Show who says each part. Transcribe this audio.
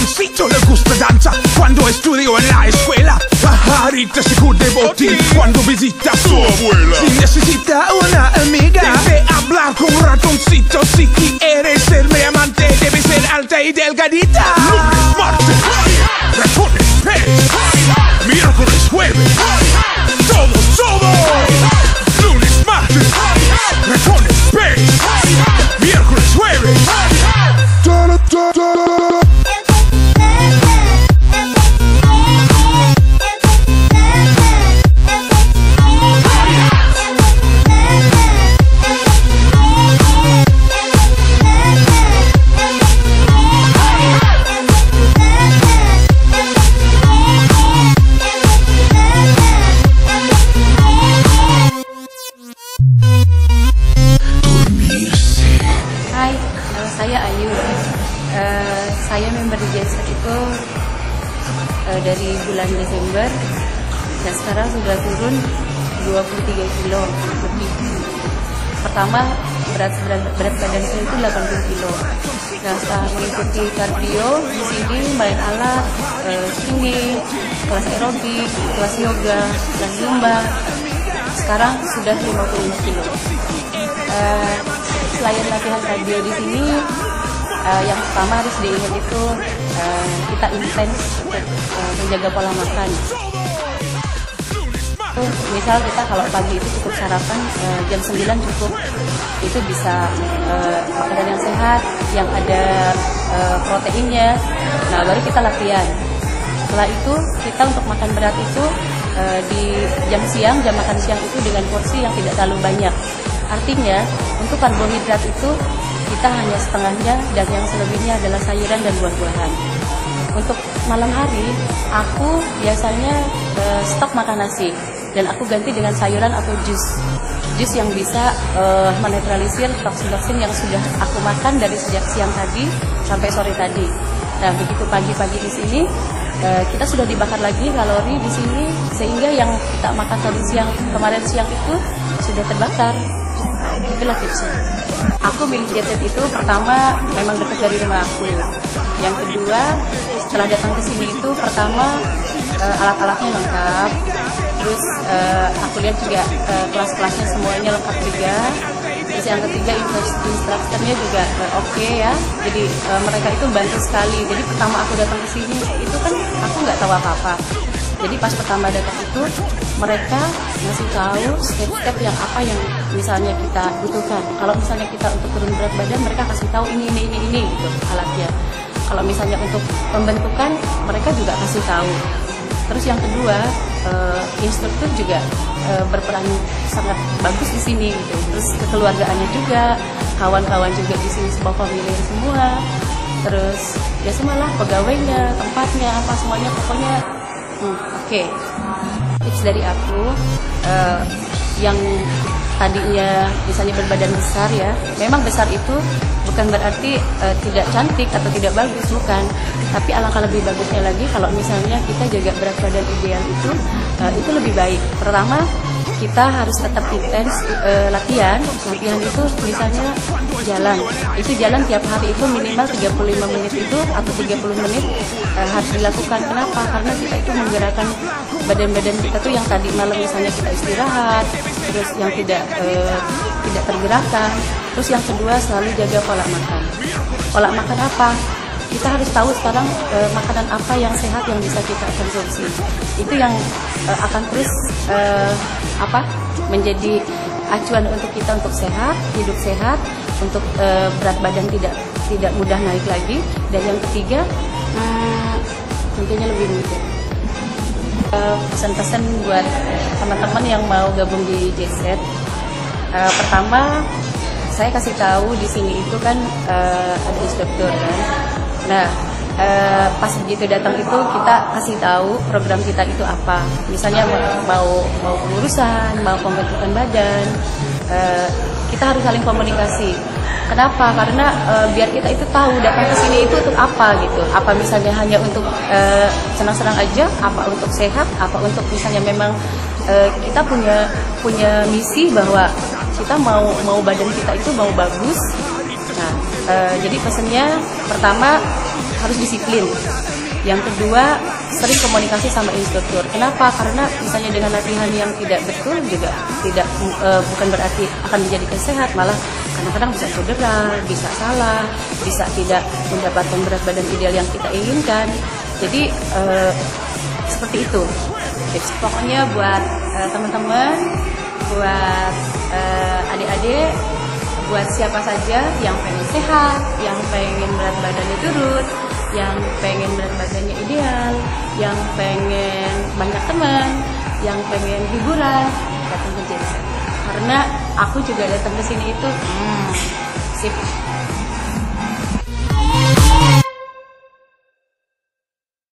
Speaker 1: jovencito le gusta danza cuando estudio en la escuela. Pajarita se cubre de botín cuando visita a su abuela. Si necesita una amiga, debe hablar con un ratoncito. Si quieres ser mi amante, debe ser alta y delgadita. Lunes, martes, ratones, pez. Miércoles, jueves, todo. Lunes, martes, ratones, pez. Miércoles, jueves.
Speaker 2: Hai, nama saya Ayu. Saya member di Jet Set itu dari bulan Desember dan sekarang sudah turun 23 kilo lebih. Pertama berat badan saya itu 80 kilo. Nah, setelah mengikuti kardio di sini, main alat, spinning, kelas aerobik, kelas yoga, kelas zumba, sekarang sudah 55 kilo. Selain latihan kardio di sini, yang pertama harus diingat itu kita intens untuk menjaga pola makan. Misal kita kalau pagi itu cukup sarapan jam 9 cukup, itu bisa makanan yang sehat, yang ada proteinnya. Nah, baru kita latihan. Setelah itu kita untuk makan berat itu di jam makan siang itu dengan porsi yang tidak terlalu banyak. Artinya untuk karbohidrat itu kita hanya setengahnya dan yang selebihnya adalah sayuran dan buah-buahan. Untuk malam hari aku biasanya stop makan nasi dan aku ganti dengan sayuran atau jus yang bisa menetralisir toksin-toksin yang sudah aku makan dari sejak siang tadi sampai sore tadi. Nah, begitu pagi-pagi di sini kita sudah dibakar lagi kalori di sini sehingga yang kita makan kemarin siang itu sudah terbakar. Itulah tipsnya. Aku milih Jet Set itu pertama memang dekat dari rumah aku. Yang kedua, setelah datang ke sini itu pertama alat-alatnya lengkap. Terus aku lihat juga kelas-kelasnya semuanya lengkap juga. Terus yang ketiga instrukturnya juga oke ya. Jadi mereka itu bantu sekali. Jadi pertama aku datang ke sini itu kan aku nggak tahu apa-apa. Jadi pas pertama datang itu mereka ngasih tahu step-step yang apa yang misalnya kita butuhkan. Kalau misalnya kita untuk turun berat badan, mereka kasih tahu ini gitu alatnya. Kalau misalnya untuk pembentukan, mereka juga kasih tahu. Terus yang kedua, instruktur juga berperan sangat bagus di sini gitu. Terus kekeluargaannya juga, kawan-kawan juga di sini semua familiar semua. Terus ya semualah pegawainya, tempatnya apa semuanya pokoknya oke. Tips dari aku yang tadinya misalnya berbadan besar ya, memang besar itu bukan berarti tidak cantik atau tidak bagus, bukan. Tapi alangkah lebih bagusnya lagi kalau misalnya kita jaga berat badan ideal itu lebih baik. Pertama, kita harus tetap intens latihan itu misalnya jalan. Itu jalan tiap hari itu minimal 35 menit itu atau 30 menit harus dilakukan. Kenapa? Karena kita itu menggerakkan badan-badan kita tuh yang tadi malam misalnya kita istirahat, terus yang tidak tergerakkan. Terus yang kedua selalu jaga pola makan. Pola makan apa? Kita harus tahu sekarang makanan apa yang sehat yang bisa kita konsumsi. Itu yang akan terus menjadi acuan untuk kita untuk sehat, hidup sehat, untuk berat badan tidak mudah naik lagi. Dan yang ketiga tentunya lebih mudah. Pesan-pesan buat teman-teman yang mau gabung di Jet Set. Pertama, saya kasih tahu di sini itu kan ada instruktur kan. Nah, pas begitu datang itu kita kasih tahu program kita itu apa. Misalnya mau pengurusan, mau pembentukan badan, kita harus saling komunikasi. Kenapa? Karena biar kita itu tahu datang ke sini itu untuk apa gitu. Apa misalnya hanya untuk senang-senang aja, apa untuk sehat, apa untuk misalnya memang kita punya misi bahwa kita mau badan kita itu mau bagus. Nah, jadi pesannya pertama harus disiplin. Yang kedua, sering komunikasi sama instruktur. Kenapa? Karena misalnya dengan latihan yang tidak betul juga bukan berarti akan menjadikan sehat, malah kadang-kadang bisa cedera, bisa salah, bisa tidak mendapatkan berat badan ideal yang kita inginkan. Jadi seperti itu. Tips pokoknya buat teman-teman, buat adik-adik, buat siapa saja yang pengen sehat, yang pengen berat badannya turun, yang pengen berat badannya ideal, yang pengen banyak teman, yang pengen hiburan, datang ke Genset. Karena aku juga datang ke sini itu sip.